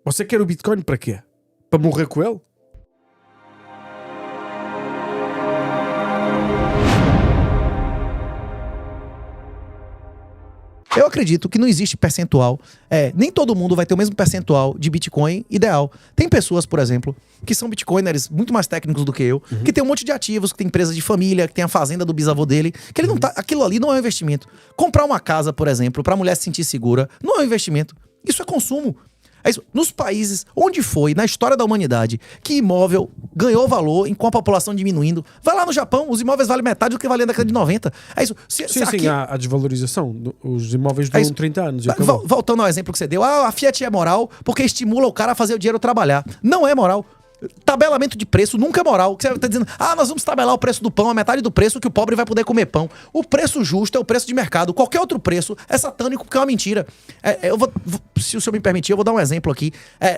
Você quer o Bitcoin para quê? Para morrer com ele? Eu acredito que não existe percentual. Nem todo mundo vai ter o mesmo percentual de Bitcoin ideal. Tem pessoas, por exemplo, que são Bitcoiners muito mais técnicos do que eu, que tem um monte de ativos, que tem empresa de família, que tem a fazenda do bisavô dele, que ele não tá. Aquilo ali não é um investimento. Comprar uma casa, por exemplo, pra mulher se sentir segura, não é um investimento. Isso é consumo. É isso. Nos países onde foi, na história da humanidade, que imóvel ganhou valor com a população diminuindo. Vai lá no Japão, os imóveis valem metade do que valia na década de 90. É isso. Sim, a desvalorização. Os imóveis duram 30 anos. Voltando ao exemplo que você deu, a Fiat é moral porque estimula o cara a fazer o dinheiro trabalhar. Não é moral. Tabelamento de preço nunca é moral. Você tá dizendo, nós vamos tabelar o preço do pão a metade do preço que o pobre vai poder comer pão. O preço justo é o preço de mercado. Qualquer outro preço é satânico porque é uma mentira. Se o senhor me permitir, eu vou dar um exemplo aqui.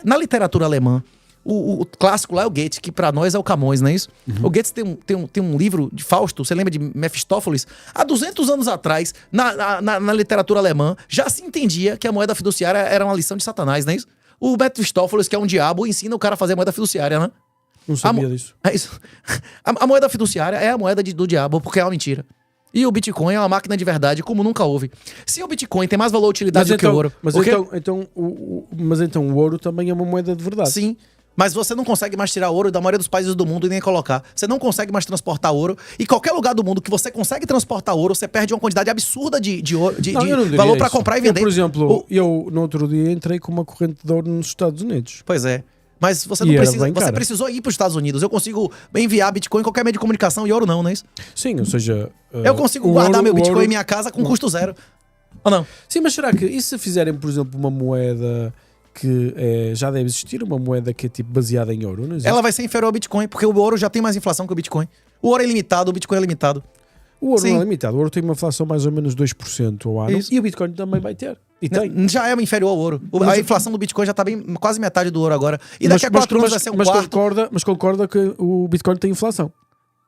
Na literatura alemã, o clássico lá é o Goethe, que pra nós é o Camões, não é isso? O Goethe tem um livro de Fausto, você lembra de Mefistófeles? Há 200 anos atrás, na literatura alemã, já se entendia que a moeda fiduciária era uma lição de Satanás, não é isso? O Mefistófeles, que é um diabo, ensina o cara a fazer moeda fiduciária, né? Não sabia disso. É isso. A moeda fiduciária é a moeda do diabo, porque é uma mentira. E o Bitcoin é uma máquina de verdade, como nunca houve. Se o Bitcoin tem mais valor e utilidade do que o ouro... Mas então o ouro também é uma moeda de verdade. Sim. Mas você não consegue mais tirar ouro da maioria dos países do mundo e nem colocar. Você não consegue mais transportar ouro. E qualquer lugar do mundo que você consegue transportar ouro, você perde uma quantidade absurda de ouro, de valor para comprar e vender. Por exemplo, eu no outro dia entrei com uma corrente de ouro nos Estados Unidos. Pois é. Mas você não precisa. Você precisou ir para os Estados Unidos. Eu consigo enviar Bitcoin em qualquer meio de comunicação e ouro não é isso? Sim, ou seja... eu consigo guardar meu Bitcoin em minha casa com custo zero. Ou não? Sim, mas será que... E se fizerem, por exemplo, uma moeda... que já deve existir uma moeda que é tipo baseada em ouro, não existe? Ela vai ser inferior ao Bitcoin, porque o ouro já tem mais inflação que o Bitcoin. O ouro é limitado, o Bitcoin é limitado. O ouro não é limitado, o ouro tem uma inflação mais ou menos 2% ao ano. Isso. E o Bitcoin também vai ter. E tem. Já é inferior ao ouro. A inflação do Bitcoin já está quase metade do ouro agora. E daqui a 4 anos vai ser um quarto. Mas concorda que o Bitcoin tem inflação?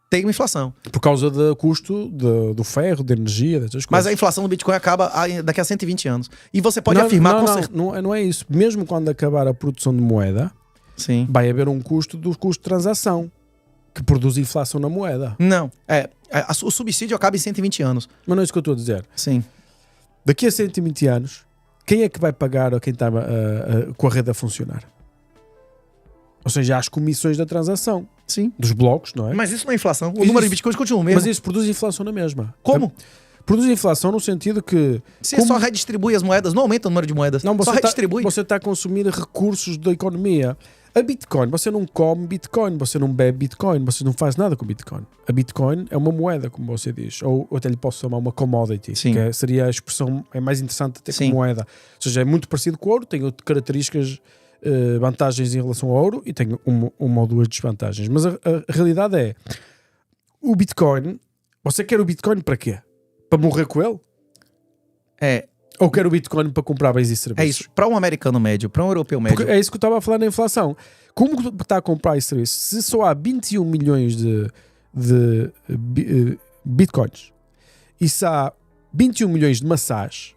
Tem uma inflação. Por causa do custo do ferro, da energia, dessas coisas. Mas a inflação do Bitcoin acaba daqui a 120 anos. E você pode afirmar... Não é isso. Mesmo quando acabar a produção de moeda, sim, vai haver um custo do custo de transação que produz inflação na moeda. Não. O subsídio acaba em 120 anos. Mas não é isso que eu estou a dizer. Sim. Daqui a 120 anos, quem é que vai pagar a quem está com a rede a funcionar? Ou seja, as comissões da transação. Sim. Dos blocos, não é? Mas isso não é inflação. O número de bitcoins continua o mesmo. Mas isso produz inflação na mesma. Como? Produz inflação no sentido que... Se só redistribui as moedas, não aumenta o número de moedas. Não, só redistribui. Você está a consumir recursos da economia. A Bitcoin, você não come Bitcoin, você não bebe Bitcoin, você não faz nada com Bitcoin. A Bitcoin é uma moeda, como você diz. Ou até lhe posso chamar uma commodity. Sim. Que seria a expressão mais interessante até sim, como moeda. Ou seja, é muito parecido com o ouro, tem características... vantagens em relação ao ouro e tem uma ou duas desvantagens, mas a realidade é o Bitcoin, você quer o Bitcoin para quê? Para morrer com ele? Ou quer o Bitcoin para comprar bens e serviços? É isso, para um americano médio, para um europeu médio. Porque é isso que eu estava a falar na inflação. Como está a comprar esse serviço? Se só há 21 milhões de Bitcoins e se há 21 milhões de maçãs,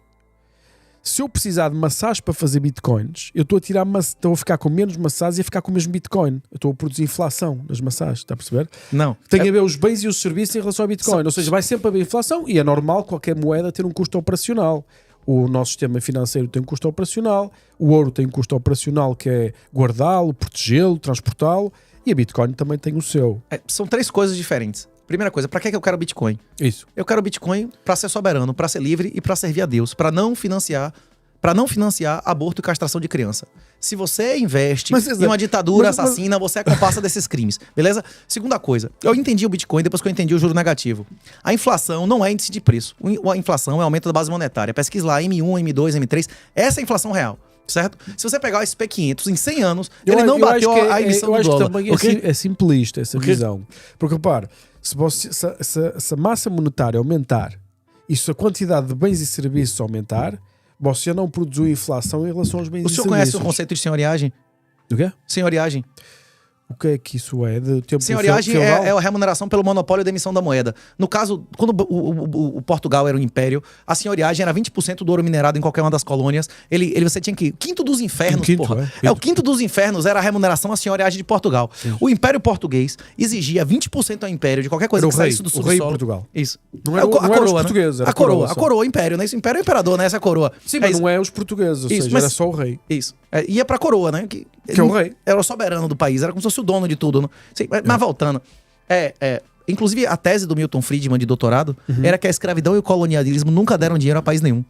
se eu precisar de maçãs para fazer bitcoins, eu estou a ficar com menos maçãs e a ficar com o mesmo bitcoin. Eu estou a produzir inflação nas maçãs, está a perceber? Não. Tem a ver os bens e os serviços em relação ao bitcoin. Ou seja, vai sempre haver inflação e é normal qualquer moeda ter um custo operacional. O nosso sistema financeiro tem um custo operacional, o ouro tem um custo operacional que é guardá-lo, protegê-lo, transportá-lo, e a Bitcoin também tem o seu. São 3 coisas diferentes. Primeira coisa, para que eu quero Bitcoin? Isso. Eu quero Bitcoin para ser soberano, para ser livre e para servir a Deus, para não financiar aborto e castração de criança. Se você investe em uma ditadura assassina, você é comparsa desses crimes, beleza? Segunda coisa, eu entendi o Bitcoin depois que eu entendi o juro negativo. A inflação não é índice de preço. A inflação é aumento da base monetária. Pesquisa lá M1, M2, M3. Essa é a inflação real. Certo? Se você pegar o SP500 em 100 anos, ele não bateu a emissão do dólar. Eu acho que também é simplista essa visão. Porque, repare, se a massa monetária aumentar e se a quantidade de bens e serviços aumentar, você não produziu inflação em relação aos bens e serviços. O senhor conhece o conceito de senhoriagem? Do quê? Senhoriagem. O que é que isso é? De tempo Senhoriagem feudal? é a remuneração pelo monopólio da emissão da moeda. No caso, quando o Portugal era um império, a senhoriagem era 20% do ouro minerado em qualquer uma das colônias. Você tinha que... Quinto dos infernos, Quinto, porra. é. O quinto dos infernos era a remuneração à senhoriagem de Portugal. Sim. O Império Português exigia 20% ao império de qualquer coisa Era que o rei, saísse do o subsolo. rei de Portugal. Isso. Não era, a não era os coroa, né? portugueses, era A coroa, só. a coroa, o império, né? Esse império é o imperador, né? Essa é a coroa. Sim, mas não é os portugueses, ou Isso, seja, mas- era só o rei. Isso. Ia pra coroa, né? Que é o rei. Era o soberano do país, era como se fosse o dono de tudo. Né? Sim, mas voltando. Inclusive, a tese do Milton Friedman de doutorado era que a escravidão e o colonialismo nunca deram dinheiro a país nenhum.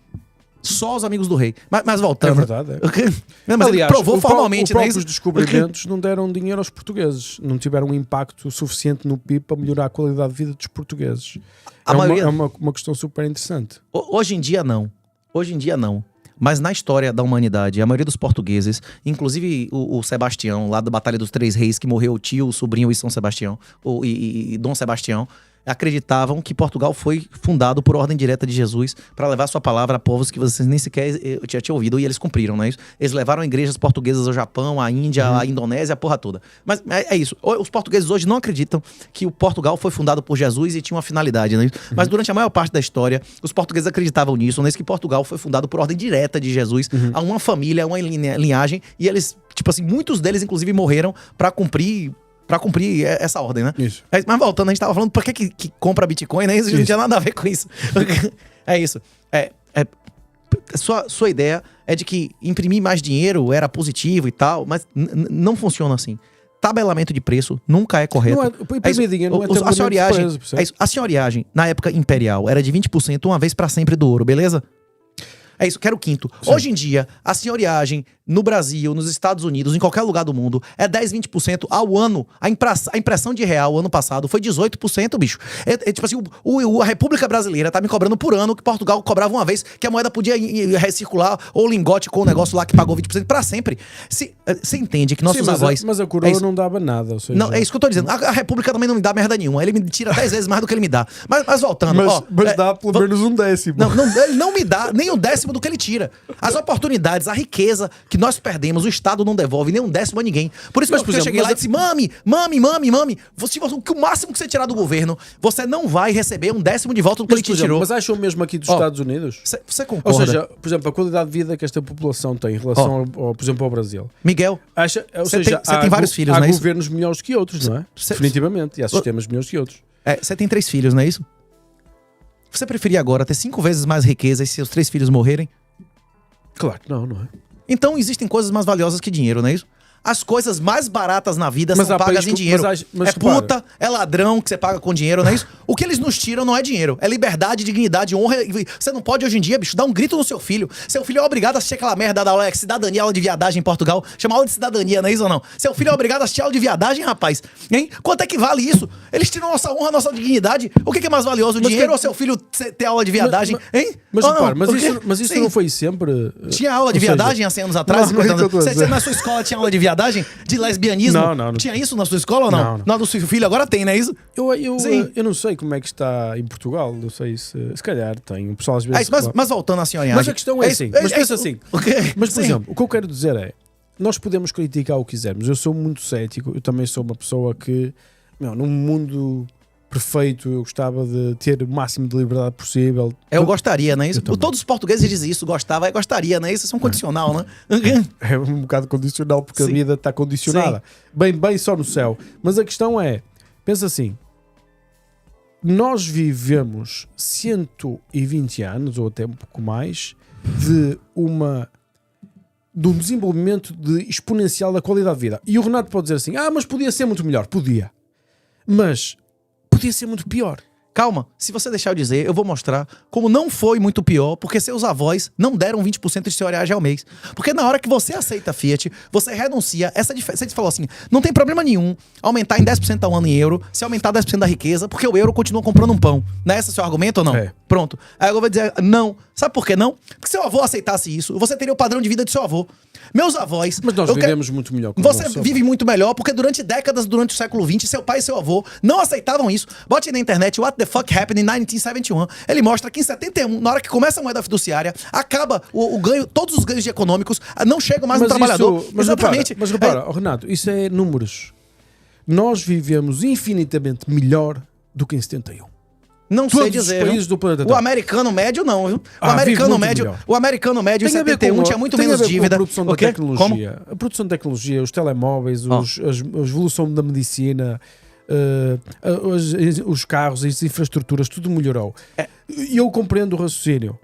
Só os amigos do rei. Mas voltando. É verdade, é. Não, mas Aliás, ele provou formalmente, os né? próprios descobrimentos não deram dinheiro aos portugueses. Não tiveram um impacto suficiente no PIB para melhorar a qualidade de vida dos portugueses. A maioria- é uma questão super interessante. Hoje em dia, não. Hoje em dia, não. Mas na história da humanidade, a maioria dos portugueses, inclusive o Sebastião, lá da Batalha dos Três Reis, que morreu o tio, o sobrinho e São Sebastião, e Dom Sebastião, acreditavam que Portugal foi fundado por ordem direta de Jesus para levar sua palavra a povos que vocês nem sequer tinham ouvido, e eles cumpriram, não é isso? Eles levaram igrejas portuguesas ao Japão, à Índia, à Indonésia, a porra toda. Mas é isso. Os portugueses hoje não acreditam que o Portugal foi fundado por Jesus e tinha uma finalidade, não é isso? Mas durante a maior parte da história, os portugueses acreditavam nisso, não é isso? Que Portugal foi fundado por ordem direta de Jesus, a uma família, a uma linhagem, e eles, tipo assim, muitos deles inclusive morreram para cumprir essa ordem, né? Isso. Mas voltando, a gente tava falando por que compra Bitcoin, né? Isso não tinha nada a ver com isso. É isso. Sua ideia é de que imprimir mais dinheiro era positivo e tal, mas não funciona assim. Tabelamento de preço nunca é correto. Não é, imprimir dinheiro não é a tabelamento de senhoriagem, preço, percebe? a senhoriagem, na época imperial, era de 20% uma vez pra sempre do ouro, beleza? É isso, quero o quinto. Sim. Hoje em dia, a senhoriagem no Brasil, nos Estados Unidos, em qualquer lugar do mundo, é 10, 20% ao ano. A impressão de real, ano passado, foi 18%, bicho. Tipo assim, a República Brasileira tá me cobrando por ano que Portugal cobrava uma vez, que a moeda podia recircular, ou lingote com o negócio lá que pagou 20% pra sempre. Você entende que nossos Sim, avós... mas a coroa é isso. não dava nada. Ou seja, Não, é isso que eu tô dizendo. A República também não me dá merda nenhuma. Ele me tira 10 vezes mais do que ele me dá. Mas voltando, mas dá pelo menos um décimo. ele não me dá nem um décimo do que ele tira. As oportunidades, a riqueza que nós perdemos, o Estado não devolve nem um décimo a ninguém. Por isso Mas, que por eu exemplo, cheguei lá e mas- disse, mame. O máximo que você tirar do governo, você não vai receber um décimo de volta do que ele Mas, te por exemplo, tirou. mas acham mesmo aqui dos Ó, Estados Unidos? Você Ou concorda? seja, por exemplo, a qualidade de vida que esta população tem em relação, por exemplo, ao Brasil. Miguel, Ou Você seja, tem vários filhos, há não é isso? governos melhores que outros, não é? Cê- Definitivamente. E há sistemas melhores que outros. você tem 3 filhos, não é isso? Você preferia agora ter 5 vezes mais riqueza e seus 3 filhos morrerem? Claro que não, não é? Então existem coisas mais valiosas que dinheiro, não é isso? As coisas mais baratas na vida Mas são há pagas países em que- dinheiro. mas É repara. puta, é ladrão que você paga com dinheiro, não é isso? O que eles nos tiram não é dinheiro. É liberdade, dignidade, honra. Você não pode hoje em dia, bicho, dar um grito no seu filho. Seu filho é obrigado a assistir aquela merda da aula, cidadania, aula de viadagem em Portugal. Chama aula de cidadania, não é isso ou não? Seu filho é obrigado a assistir aula de viadagem, rapaz. Hein? Quanto é que vale isso? Eles tiram nossa honra, nossa dignidade. O que é mais valioso? O Mas dinheiro que- ou seu filho ter aula de viadagem? Hein? Mas, Ou não? repara, mas O quê? isso Sim. não foi sempre. Tinha aula de ou seja, viadagem há 100 anos atrás? Não, não é isso que eu tô a Você dizer. na sua escola tinha aula de viadagem? De lesbianismo? Não. Tinha isso na sua escola ou não? Não, não. Na do seu filho agora tem, não é isso? Sim. Eu não sei como é que está em Portugal. Não sei se calhar tem. O pessoal às É vezes. isso, mas voltando à senhora. Mas a questão é assim. Mas pensa assim. Okay. Mas, por Sim. exemplo, o que eu quero dizer é: nós podemos criticar o que quisermos. Eu sou muito cético. Eu também sou uma pessoa que, num mundo perfeito, eu gostava de ter o máximo de liberdade possível. Eu gostaria, não é isso? Eu também. Todos os portugueses dizem isso, gostava, gostaria, não é isso? Isso é um condicional, né? É um bocado condicional porque Sim. a vida está condicionada. Bem só no céu. Mas a questão é: pensa assim. Nós vivemos 120 anos, ou até um pouco mais, de um desenvolvimento exponencial da qualidade de vida. E o Renato pode dizer assim: mas podia ser muito melhor. Podia. Mas podia ser muito pior. Calma, se você deixar eu dizer, eu vou mostrar como não foi muito pior, porque seus avós não deram 20% de senhoriagem ao mês. Porque na hora que você aceita a Fiat, você renuncia essa diferença. Você falou assim, não tem problema nenhum aumentar em 10% ao ano em euro, se aumentar 10% da riqueza, porque o euro continua comprando um pão. Não é esse o seu argumento ou não? É. Pronto. Aí eu vou dizer, não. Sabe por que não? Porque se seu avô aceitasse isso, você teria o padrão de vida de seu avô. Meus avós... Mas nós eu quero- vivemos muito melhor que Você o nosso vive muito melhor, porque durante décadas, durante o século XX, seu pai e seu avô não aceitavam isso. Bote na internet, What the Fuck Happened in 1971. Ele mostra que em 71, na hora que começa a moeda fiduciária, acaba o ganho, todos os ganhos econômicos não chegam mais no trabalhador. Mas Exatamente. repara, Renato, isso é números. nós vivemos infinitamente melhor do que em 71. Não sei Todos dizer. os países do planeta O Terra. americano médio não, viu? Vive muito melhor. O americano médio em Tem a ver 71 com- tinha muito tem a menos ver com dívida. a produção da O quê? tecnologia. A produção da tecnologia, os telemóveis, a evolução da medicina, os carros, as infraestruturas, tudo melhorou. E eu compreendo o raciocínio.